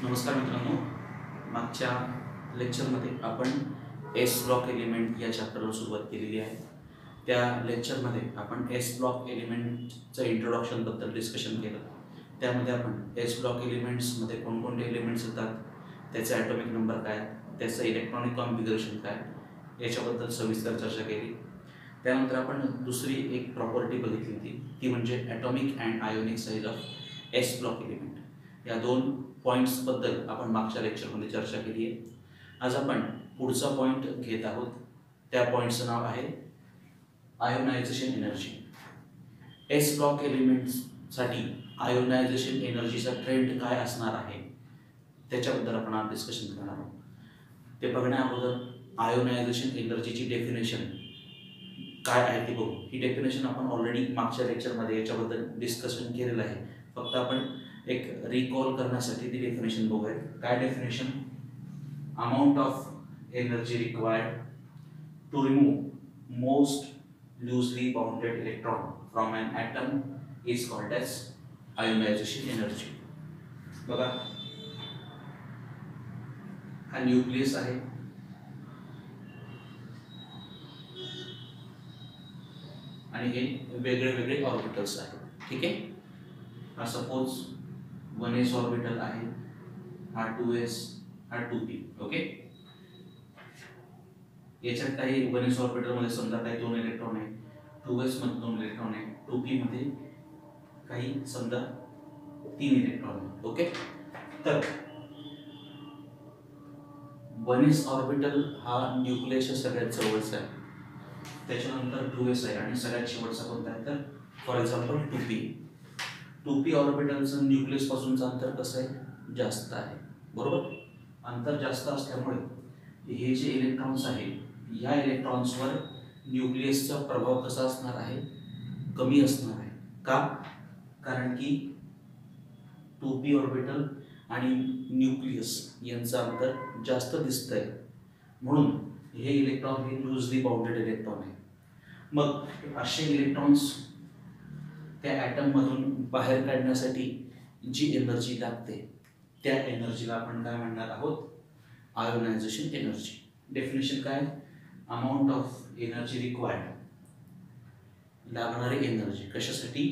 नमस्कार मित्रांनो, मागच्या लेक्चरमध्ये आपण एस ब्लॉक एलिमेंट या चॅप्टरवर सुरुवात केलेली आहे. त्या लेक्चरमध्ये आपण एस ब्लॉक एलिमेंटचं इंट्रोडक्शनबद्दल डिस्कशन केलं. त्यामध्ये आपण एस ब्लॉक एलिमेंट्समध्ये कोणकोणते एलिमेंट्स येतात, त्याचा ॲटॉमिक नंबर काय, त्याचं इलेक्ट्रॉनिक कॉन्फिगरेशन काय, याच्याबद्दल सविस्तर चर्चा केली. त्यानंतर आपण दुसरी एक प्रॉपर्टी बघितली होती, ती म्हणजे atomic and ionic size of S block element. या दोन पॉईंट्सबद्दल आपण मागच्या लेक्चरमध्ये चर्चा केली आहे. आज आपण पुढचा पॉईंट घेत आहोत. त्या पॉईंटचं नाव आहे आयोनायझेशन एनर्जी. एस ब्लॉक एलिमेंट्ससाठी आयोनायझेशन एनर्जीचा ट्रेंड काय असणार आहे त्याच्याबद्दल आपण आज डिस्कशन करणार आहोत. ते बघण्या अगोदर आयोनायझेशन एनर्जीची डेफिनेशन काय आहे ते बघू. ही डेफिनेशन आपण ऑलरेडी मागच्या लेक्चरमध्ये याच्याबद्दल डिस्कशन केलेलं आहे. फक्त आपण एक रिकॉल करण्यासाठी ती डेफिनेशन बघूया. काय definition? Amount of energy required to remove most loosely bounded electron from an atom is called as ionisation energy. बघा, हा न्यूक्लियस आहे, आणि हे वेगळे वेगळे ऑर्बिटल्स आहेत. ठीक आहे. हा सपोज 1s ऑर्बिटल आहे, हा 2s, हा 2p. ओके. याच्यात काही 1s ऑर्बिटल मध्ये समजा काही 2 इलेक्ट्रॉन आहे, 2s मध्ये 2 इलेक्ट्रॉन आहे, 2p मध्ये काही समजा 3 इलेक्ट्रॉन आहे. ओके. तर 1s ऑर्बिटल हा न्यूक्लियसच्या सगळ्यात जवळचा आहे, त्याच्यानंतर 2s आहे, आणि सगळ्यात शेवटचा कोणता आहे तर फॉर एक्झाम्पल 2p. 2p ऑर्बिटलचं न्यूक्लियस पासूनचं अंतर कसं आहे? जास्त आहे. बरोबर. अंतर जास्त असल्यामुळे हे जे इलेक्ट्रॉन्स आहे, या इलेक्ट्रॉन्सवर न्यूक्लियसचा प्रभाव कसा असणार आहे? कमी असणार आहे. का? कारण की 2p ऑर्बिटल आणि न्यूक्लियस यांचं अंतर जास्त दिसतंय, म्हणून हे इलेक्ट्रॉन हे लूजली बाउंडेड इलेक्ट्रॉन आहे. मग असे इलेक्ट्रॉन्स त्या ॲटममधून बाहेर काढण्यासाठी जी एनर्जी लागते, त्या एनर्जीला आपण काय म्हणणार आहोत? Ionization energy. डेफिनेशन काय? अमाऊंट ऑफ एनर्जी रिक्वायर्ड, लागणारी एनर्जी कशासाठी?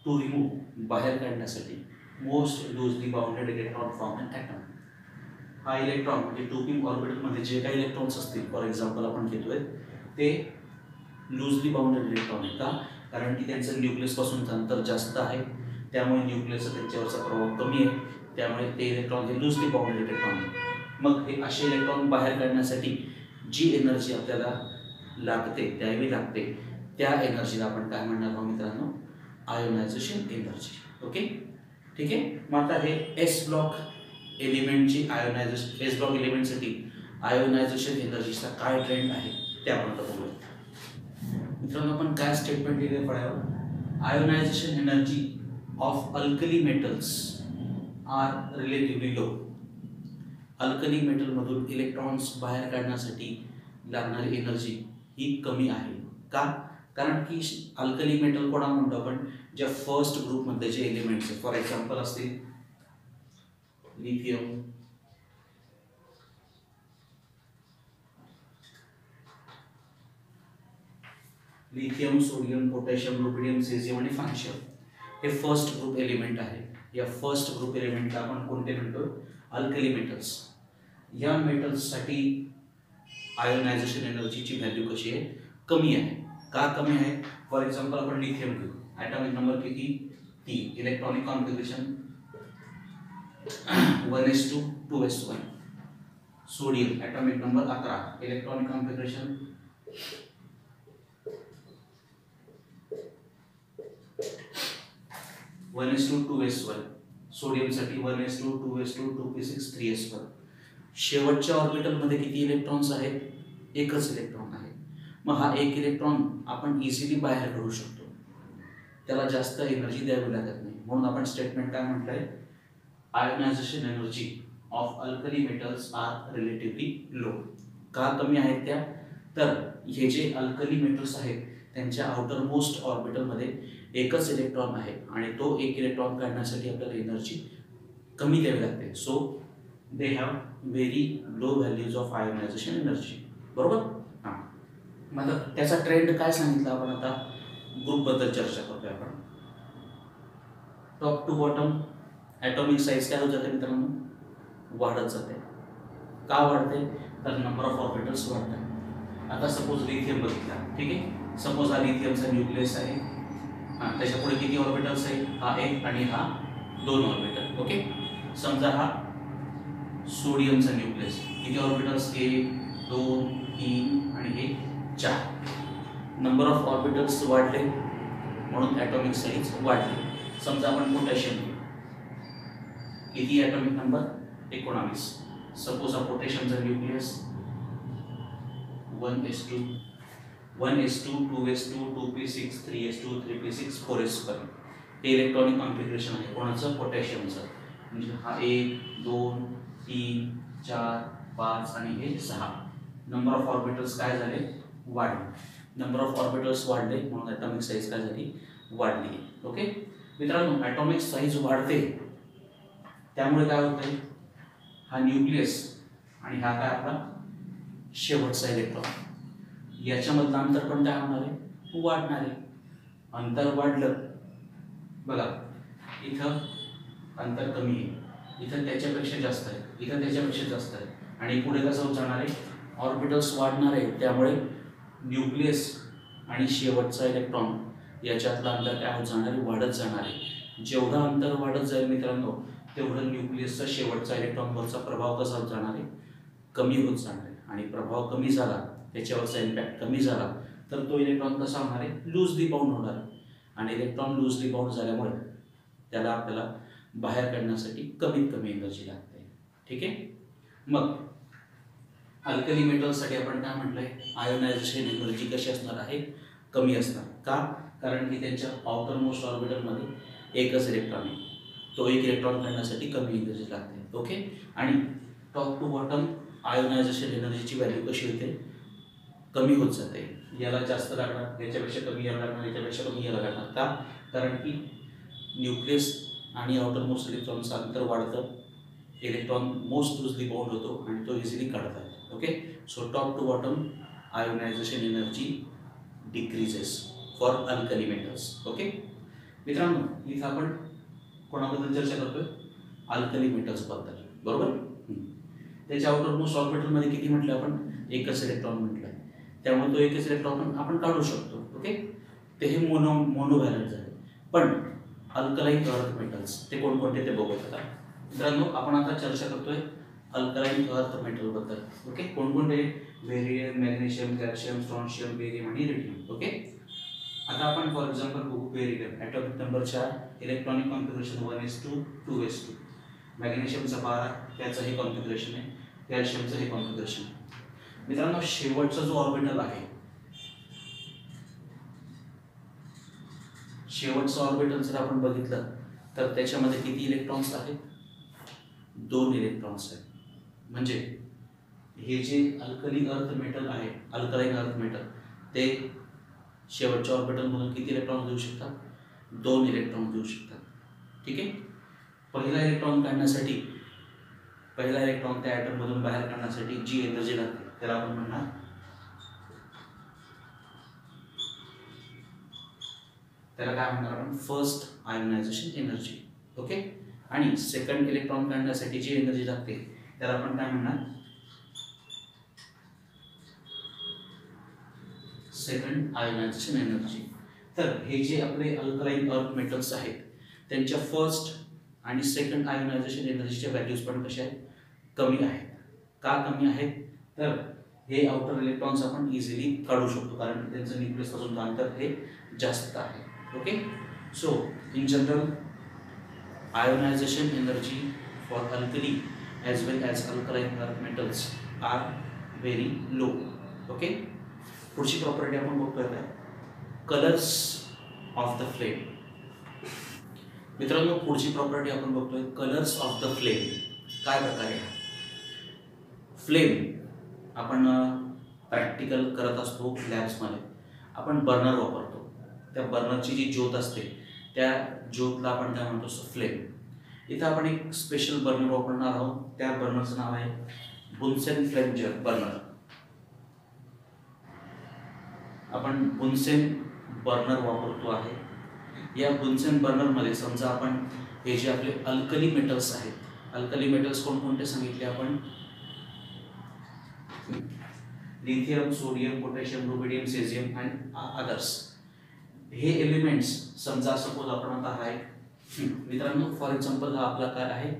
टू रिमूव्ह, बाहेर काढण्यासाठी, most loosely bounded electron from an atom. हा इलेक्ट्रॉन म्हणजे 2p ऑर्बिटलमध्ये जे काही इलेक्ट्रॉन्स असतील, फॉर एक्झाम्पल आपण घेतोय, ते लूजली बाउंडेड इलेक्ट्रॉन आहे. का? कारण की त्यांचं न्यूक्लियसपासूनचं अंतर जास्त आहे, त्यामुळे न्यूक्लियसचा त्यांच्यावरचा प्रभाव कमी आहे, त्यामुळे ते इलेक्ट्रॉन हे लूजली बाउंडेड इलेक्ट्रॉन आहे. मग हे असे इलेक्ट्रॉन बाहेर काढण्यासाठी जी एनर्जी आपल्याला लागते, द्यावी लागते, त्या एनर्जीला आपण काय म्हणणार आहोत मित्रांनो? Ionisation energy. ओके. ठीक आहे. मग आता हे एस ब्लॉक एलिमेंटची आयोनायझेशन, एस ब्लॉक एलिमेंटसाठी आयोनायझेशन एनर्जीचा काय ट्रेंड आहे ते आपण आता बघूया. मित्रांनो, आपण काय स्टेटमेंट लिहिले फळ्यावर? Ionisation energy of alkali metals are relatively low. Alkali मेटलमधून इलेक्ट्रॉन्स बाहेर काढण्यासाठी लागणारी एनर्जी ही कमी आहे. का? कारण की अल्कली मेटल कोणा म्हणतो आपण? ज्या फर्स्ट ग्रुपमध्ये जे एलिमेंट्स आहेत, फॉर एक्झाम्पल असतील lithium, lithium, sodium, potassium, rubidium, caesium आणि फ्रान्शियम, हे फर्स्ट ग्रुप एलिमेंट आहे. या फर्स्ट ग्रुप एलिमेंटला आपण कोणते म्हणतो? Alkali metals. या मेटल्ससाठी आयोनायझेशन एनर्जीची व्हॅल्यू कशी आहे? कमी आहे. का कमी आहे? फॉर एक्झाम्पल आपण लिथियम घेऊ. ॲटॉमिक नंबर किती? 3. Electronic configuration 1s2 2s1. Sodium atomic number 11, electronic configuration 1s2 2s1. सोडियमसाठी 1s2 2s2 2p6 3s1. शेवटच्या ऑर्बिटलमध्ये किती इलेक्ट्रॉन्स आहेत? एकच इलेक्ट्रॉन आहे. मग हा एक इलेक्ट्रॉन आपण इझिली बाहेर काढू शकतो, त्याला जास्त एनर्जी द्यावी लागत नाही, म्हणून आपण स्टेटमेंट काय म्हटलंय? Ionization energy of alkali metals are relatively low. का कमी आहेत त्या? तर हे जे अल्कली मेटल्स आहेत त्यांच्या आउटर मोस्ट ऑर्बिटलमध्ये एकच इलेक्ट्रॉन आहे, आणि तो एक इलेक्ट्रॉन काढण्यासाठी आपल्याला एनर्जी कमी द्यावी लागते. So they have very low values of ionization energy. बरोबर. हां, मग आता त्याचा ट्रेंड काय सांगितलं आपण आता ग्रुपबद्दल चर्चा करतोय आपण. Top to bottom atomic size काय होत जाते मित्रांनो, वाढत जाते. का वाढते तर नंबर ऑफ ऑर्बिटल्स वाढतात. आता सपोज लिथियम बघितला, ठीक आहे. सपोज हा लिथियमचा न्यूक्लियस आहे. हां, त्याच्या पुढे किती ऑर्बिटल्स आहे, हा एक आणि हा 2 ऑर्बिटल. ओके. समजा हा सोडियमचा न्यूक्लियस, किती ऑर्बिटल्स, 1 2 3 आणि हे 4. नंबर ऑफ ऑर्बिटल्स वाढले म्हणून ॲटॉमिक साईज वाढली. समजा आपण पोटॅशियम, किती ॲटॉमिक नंबर, 19. सपोज हा पोटॅशियमचा nucleus 1s2 1s2 2s2 2p6 3s2 3p6 4s1. हे इलेक्ट्रॉनिक कॉन्फिगरेशन आहे कोणाचं, पोटॅशियमचं. म्हणजे हा 1 2 3 4 5 आणि हे 6. नंबर ऑफ ऑर्बिटल्स काय झाले, वाढले. नंबर ऑफ ऑर्बिटल्स वाढले म्हणून ॲटॉमिक साईज काय झाली, वाढली. ओके मित्रांनो, ॲटॉमिक साईज वाढते त्यामुळे काय होतंय, हा न्यूक्लियस आणि हा काय आपला शेवटचा इलेक्ट्रॉन, याच्यामधलं अंतर पण काय होणार आहे, वाढणार आहे. अंतर वाढलं बघा, इथं अंतर कमी आहे, इथं त्याच्यापेक्षा जास्त आहे, इथं त्याच्यापेक्षा जास्त आहे आणि पुढे कसं होत जाणार आहे, ऑर्बिटल्स वाढणार आहे. त्यामुळे न्यूक्लियस आणि शेवटचा इलेक्ट्रॉन याच्यातलं अंतर काय होत जाणार आहे, वाढत जाणार आहे. जेवढं अंतर वाढत जाईल मित्रांनो, तेवढं न्यूक्लियसचा शेवटचा इलेक्ट्रॉनवरचा प्रभाव कसा होत जाणार आहे, कमी होत जाणार आहे. आणि प्रभाव कमी झाला, त्याच्यावरचा इम्पॅक्ट कमी झाला, तर तो इलेक्ट्रॉन कसा होणार आहे, लूजली बाउंड होणार आहे. आणि इलेक्ट्रॉन लूजली बाउंड झाल्यामुळे त्याला आपल्याला बाहेर काढण्यासाठी कमीत कमी एनर्जी लागते. ठीक आहे. मग अल्कली मेटल्ससाठी आपण काय म्हटलंय, आयोनायझेशन एनर्जी कशी असणार आहे, कमी असणार. का, कारण की त्यांच्या आउटर मोस्ट ऑर्बिटलमध्ये एकच इलेक्ट्रॉन आहे, तो एक इलेक्ट्रॉन काढण्यासाठी कमी एनर्जी लागते. ओके. आणि टॉप टू बॉटम आयोनायझेशन एनर्जीची व्हॅल्यू कशी होते, कमी होत जाते. याला जास्त लागणार, याच्यापेक्षा कमी याला लागणार, याच्यापेक्षा कमी याला लागणार. का, कारण की न्यूक्लियस आणि आउटर मोस्ट इलेक्ट्रॉनचं अंतर वाढतं, इलेक्ट्रॉन मोस्ट लूजली बाउंड होतो आणि तो इझिली काढता येतो. Okay. So top to bottom ionization energy decreases for alkali metals. Okay मित्रांनो, इथं आपण कोणाबद्दल चर्चा करतोय, अल्कली मेटल्स बद्दल. बरोबर. त्याच्या आउटर मोस्ट ऑर्बिटलमध्ये किती म्हटलं आपण, एकच इलेक्ट्रॉन म्हटलं, त्यामुळे तो एकच इलेक्ट्रॉन आपण काढू शकतो. ओके. ते हे मोनोव्हॅलंट झाले. पण अल्कलाईन अर्थ मेटल्स ते कोणकोणते ते बघूया आता. मित्रांनो, आपण आता चर्चा करतोय अल्कलाईन अर्थ मेटल बद्दल. ओके. कोणकोणते, barium, magnesium, calcium, strontium, barium आणि रेडियम. ओके. आता आपण फॉर एक्झाम्पल बघू barium. Atomic number 4, electronic configuration 1s2 2s2. मॅग्नेशियमचा 12, त्याचं हे कॉन्फिगरेशन आहे. कॅल्शियमचं हे कॉन्फिगरेशन आहे. मित्रांनो, शेवटचा जो ऑर्बिटल आहे, शेवटचं ऑर्बिटल जर आपण बघितलं तर त्याच्यामध्ये किती इलेक्ट्रॉन्स आहेत, 2 इलेक्ट्रॉन्स आहेत. म्हणजे हे जे अल्कली अर्थ मेटल आहे, अल्कलाईन अर्थ मेटल, ते शेवटच्या ऑर्बिटलमधून किती इलेक्ट्रॉन देऊ शकतात, 2 इलेक्ट्रॉन देऊ शकतात. ठीक आहे. पहिला इलेक्ट्रॉन काढण्यासाठी, पहिला इलेक्ट्रॉन त्या ॲटममधून बाहेर काढण्यासाठी जी एनर्जी लागते त्याला आपण म्हणणार, त्याला काय म्हणणार आपण, फर्स्ट आयोनायझेशन एनर्जी. ओके. आणि सेकंड इलेक्ट्रॉन काढण्यासाठी जी एनर्जी लागते त्याला आपण काय म्हणणार, सेकंड आयोनायझेशन एनर्जी. तर हे जे आपले अल्कलाईन अर्थ मेटल्स आहेत त्यांच्या फर्स्ट आणि सेकंड आयोनायझेशन एनर्जीच्या व्हॅल्यूज पण कशा आहेत, कमी आहेत. का कमी आहेत, तर हे आउटर इलेक्ट्रॉन्स आपण इझिली काढू शकतो कारण त्यांचं न्यूक्लियस पासून अंतर हे जास्त आहे. Okay. So in general ionization energy for alkali as well as alkaline earth metals are very low. Okay. पुढची प्रॉपर्टी आपण बघतोय आता, कलर्स ऑफ द फ्लेम. मित्रांनो, पुढची प्रॉपर्टी आपण बघतोय कलर्स ऑफ द फ्लेम. काय प्रकारे, फ्लेम आपण प्रॅक्टिकल करत असतो लॅब्समध्ये, आपण बर्नर वापरतो. त्या बर्नरची जी ज्योत असते त्या ज्योतला आपण काय म्हणतो, फ्लेम. इथं आपण एक स्पेशल बर्नर वापरणार आहोत. त्या बर्नरचं नाव आहे बुन्सेन फ्लेम बर्नर. आपण बुन्सेन बर्नर वापरतो आहे. या बुन्सेन बर्नरमध्ये समजा आपण हे जे आपले अल्कली मेटल्स आहेत, अल्कली मेटल्स कोणकोणते सांगितले आपण? Lithium, sodium, potassium, rubidium, caesium and others. हे एलिमेंट्स समजा सपोज आपण आता हा एक मित्रांनो फॉर एक्झाम्पल हा आपला काय आहे,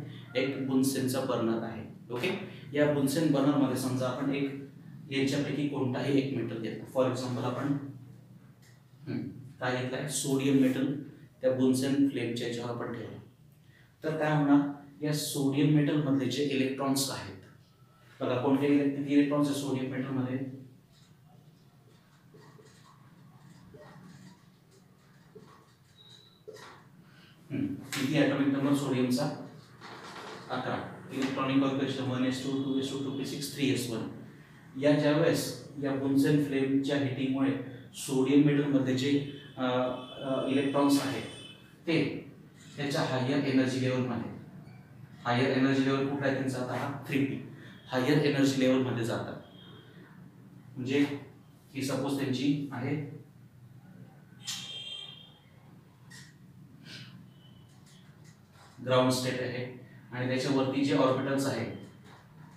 एक बुन्सेनचा बर्नर आहे. ओके, या बुन्सेन बर्नरमध्ये समजा आपण एक याच्यापैकी कोणताही एक मेटल घेतला. फॉर एक्झाम्पल आपण काय घेतलाय, सोडियम मेटल त्या बुन्सेन फ्लेमच्या याच्यावर आपण ठेवलं. तर काय होणार, या सोडियम मेटल मधले जे इलेक्ट्रॉन्स आहेत बघा, कोणते किती इलेक्ट्रॉन्स आहेत सोडियम मेटल मध्ये? किती ॲटॉमिक नंबर सोडियमचा? 11. Electronic configuration 1s2 2s2 2p6 3s1. या ज्यावेळेस या बुन्सेन फ्लेमच्या हिटिंगमुळे सोडियम मेटल मध्ये जे इलेक्ट्रॉन्स आहेत ते त्याच्या हायर एनर्जी लेवलमध्ये, हायर एनर्जी लेवल कुठला आहे त्यांचा? आता हा 3p हायर एनर्जी लेवलमध्ये जातात. म्हणजे ही सपोज त्यांची आहे ग्राउंड स्टेट आहे आणि त्याच्यावरती जे ऑर्बिटल्स आहेत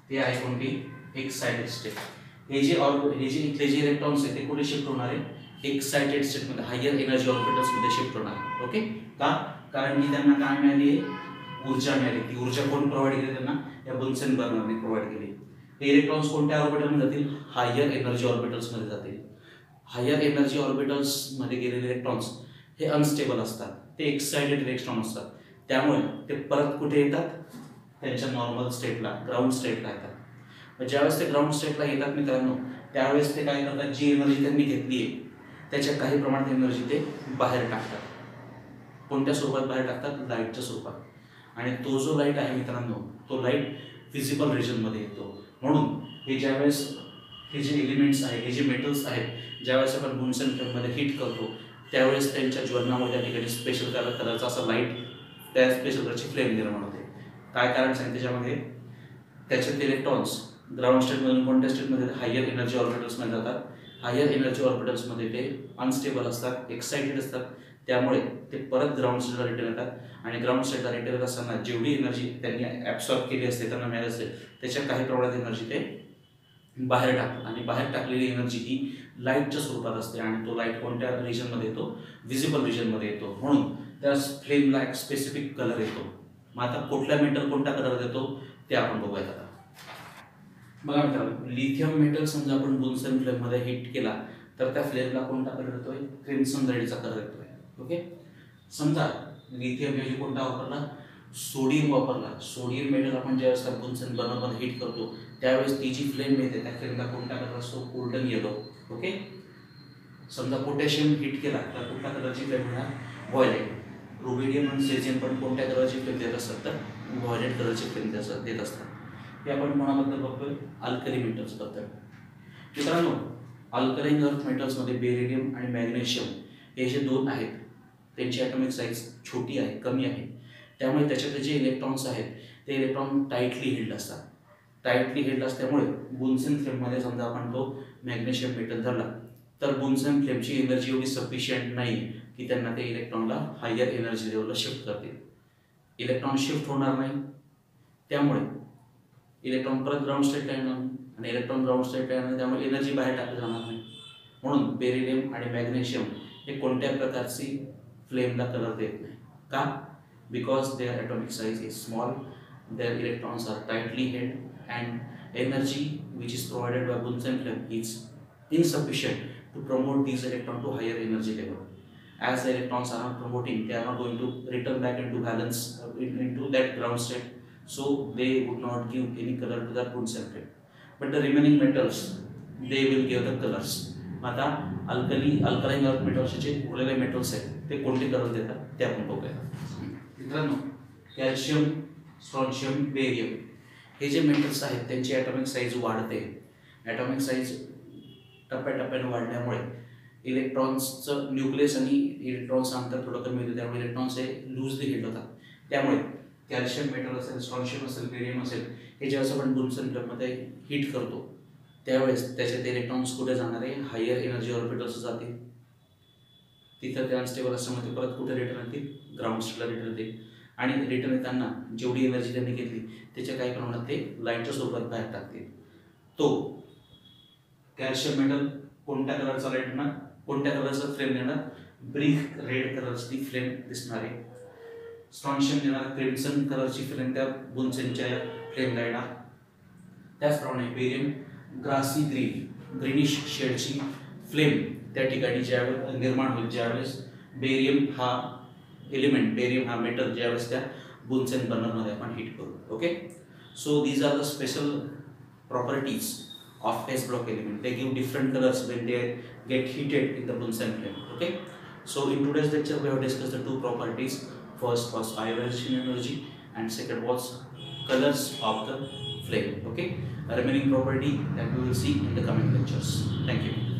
ते आहे कोणती? Excited state. हे जे इथले जे इलेक्ट्रॉन्स आहेत ते कुठे शिफ्ट होणार आहे? एक्साइटेड स्टेटमध्ये, हायर एनर्जी ऑर्बिटल्स मध्ये शिफ्ट होणार आहे. ओके, का? कारण की त्यांना काय मिळाली आहे? ऊर्जा मिळाली. ती ऊर्जा कोण प्रोव्हाइड केली त्यांना? या बुन्सेन बर्नरने प्रोव्हाइड केली. हे इलेक्ट्रॉन्स कोणत्या ऑर्बिटलमध्ये जातील? हायर एनर्जी ऑर्बिटल्स मध्ये जातील. हायर एनर्जी ऑर्बिटल्स मध्ये गेलेले इलेक्ट्रॉन्स हे अनस्टेबल असतात, ते एक्साइटेड इलेक्ट्रॉन असतात. त्यामुळे ते परत कुठे येतात? त्यांच्या नॉर्मल स्टेटला, ग्राउंड स्टेटला येतात. ज्यावेळेस ते ग्राउंड स्टेटला येतात मित्रांनो, त्यावेळेस ते काय करतात? जी एनर्जी त्यांनी घेतली आहे त्याच्या काही प्रमाणात एनर्जी ते बाहेर टाकतात. कोणत्या स्वरूपात बाहेर टाकतात? लाईटच्या स्वरूपात. आणि तो जो लाईट आहे मित्रांनो, तो लाईट फिजिकल रिजनमध्ये येतो. म्हणून हे ज्यावेळेस हे जे एलिमेंट्स आहेत, हे जे मेटल्स आहेत, ज्यावेळेस आपण बुन्सेन फ्लेममध्ये हीट करतो त्यावेळेस त्यांच्या ज्वलनामुळे त्या ठिकाणी स्पेशल कलरचा असा लाईट, त्या स्पेशल कलरची फ्लेम निर्माण होते. काय कारण सांगितलं त्याच्यामध्ये? त्याच्यात इलेक्ट्रॉन्स ग्राउंड स्टेटमधून कोणत्या स्टेटमध्ये? हायर एनर्जी ऑर्बिटल्समध्ये जातात. हायर एनर्जी ऑर्बिटल्समध्ये ते अनस्टेबल असतात, एक्साइटेड असतात. त्यामुळे ते परत ग्राउंड स्टेटला रिटर्न येतात आणि ग्राउंड स्टेटला रिटर्न येत असताना जेवढी एनर्जी त्यांनी ॲब्सॉर्ब केली असते, त्यांना मिळाली असते, त्याच्या काही प्रमाणात एनर्जी ते बाहेर टाकतात. आणि बाहेर टाकलेली एनर्जी ही लाईटच्या स्वरूपात असते आणि तो लाईट कोणत्या रिजनमध्ये येतो? व्हिजिबल रिजनमध्ये येतो. म्हणून त्या फ्लेमला एक स्पेसिफिक कलर येतो. मग आता कुठला मेटल कोणता कलर देतो ते आपण बघूयात. आता बघा मित्रांनो, लिथियम मेटल समजा आपण बुन्सेन फ्लेममध्ये हीट केला तर त्या फ्लेमला कोणता कलर येतोय? क्रिम्सन रेडचा कलर येतोय. ओके, समजा लिथियम ऐवजी कोणता वापरला? सोडियम वापरला. सोडियम मेटल आपण ज्यावेळेस त्या बुन्सेन बर्नरमध्ये हीट करतो त्यावेळेस ती जी फ्लेम येते त्या फ्लेमला कोणता कलर असतो? Golden yellow. ओके, समजा पोटॅशियम हीट केला तर कुठल्या कलरची फ्लेम होणार? व्हायलेट. रुबिडियम आणि सेझियम पण कोणत्या कलरची फ्लेम देत असतात? तर व्हायलेट कलरची फ्लेम देत असतात. हे आपण कोणाबद्दल बघतोय? अल्कली मेटल्स बद्दल. मित्रांनो, अल्कलाइन अर्थ मेटल्समध्ये बेरिलियम आणि मॅग्नेशियम हे जे दोन आहेत त्यांची ॲटॉमिक साईज छोटी आहे, कमी आहे. त्यामुळे त्याच्यातले जे इलेक्ट्रॉन्स आहेत ते इलेक्ट्रॉन टाईटली हिल्ड असतात. टाईटली हिल्ड असल्यामुळे बुन्सेन फ्लेममध्ये समजा आपण तो मॅग्नेशियम मेटल धरला तर बुन्सेन फ्लेमची एनर्जी एवढी सफिशियंट नाही की त्यांना ते इलेक्ट्रॉनला हायर एनर्जी लेवलला शिफ्ट करतील. इलेक्ट्रॉन शिफ्ट होणार नाही, त्यामुळे इलेक्ट्रॉन परत ग्राउंड स्टेटला येणार नाही आणि इलेक्ट्रॉन ग्राउंड स्टेटला येणार, त्यामुळे एनर्जी बाहेर टाकली जाणार नाही. म्हणून बेरिलियम आणि मॅग्नेशियम हे कोणत्या प्रकारची फ्लेमला कलर देत नाही. का? Because their atomic size is small, their electrons are tightly held and energy which is provided by Bunsen flame is insufficient to promote these electrons to higher energy level. As the electrons are not promoting, they are not going to return back into balance into that ground state, so they would not give any color to that Bunsen flame. But the remaining metals, they will give the colors. आता alkaline earth मेटल्सचे उरलेले metals आहेत ते कोणते colour देतात ते आपण बघूया. मित्रांनो, कॅल्शियम, स्ट्रॉन्शियम, बेरियम हे जे मेटल्स आहेत त्यांची ॲटॉमिक साईज वाढते. ॲटॉमिक साईज टप्प्याटप्प्याने वाढल्यामुळे इलेक्ट्रॉन्सचं न्यूक्लियस आणि इलेक्ट्रॉन्सचं अंतर थोडं कमी होतं, त्यामुळे इलेक्ट्रॉन्स हे लूजली हिल्ड होतात. त्यामुळे कॅल्शियम मेटल असेल, स्ट्रॉन्शियम असेल, बेरियम असेल, हे ज्यावेळेस आपण बुन्सन फ्लेममध्ये हीट करतो त्यावेळेस त्याच्यात इलेक्ट्रॉन्स कुठे जाणार आहे, हायर एनर्जी ऑर्बिटल्स जातील, तिथं ते अनस्टेबल असल्यामुळे ते परत कुठे रिटर्न येतील, ग्राउंड स्टेटला रिटर्न येतील आणि रिटर्न येताना जेवढी एनर्जी त्यांनी घेतली त्याच्या काही प्रमाणात ते लाईटच्या स्वरूपात बाहेर टाकतील. तो कॅल्शियम मेटल कोणत्या कलरचा लाईट देणार, कोणत्या कलरचा फ्लेम देणार, ब्रिक रेड कलरची फ्लेम दिसणार आहे. स्ट्रॉन्शियम देणार क्रिम्सन कलरची फ्लेम त्या बुन्सेनच्या फ्लेमला येणार. त्याचप्रमाणे बेरियम ग्रासी ग्रीनिश शेडची फ्लेम त्या ठिकाणी ज्यावेळेस निर्माण होईल, ज्यावेळेस बेरियम हा एलिमेंट, बेरियम हा मेटल ज्यावेळेस त्या बुन्सेन बर्नरमध्ये आपण हीट करू. Okay, so these are the special properties of S block element. They give different colors when they get heated in the Bunsen flame. Okay, so in today's lecture we have discussed the two properties. First was ionization energy and second was colors of the flame. Okay, a remaining property that we will see in the coming lectures. Thank you.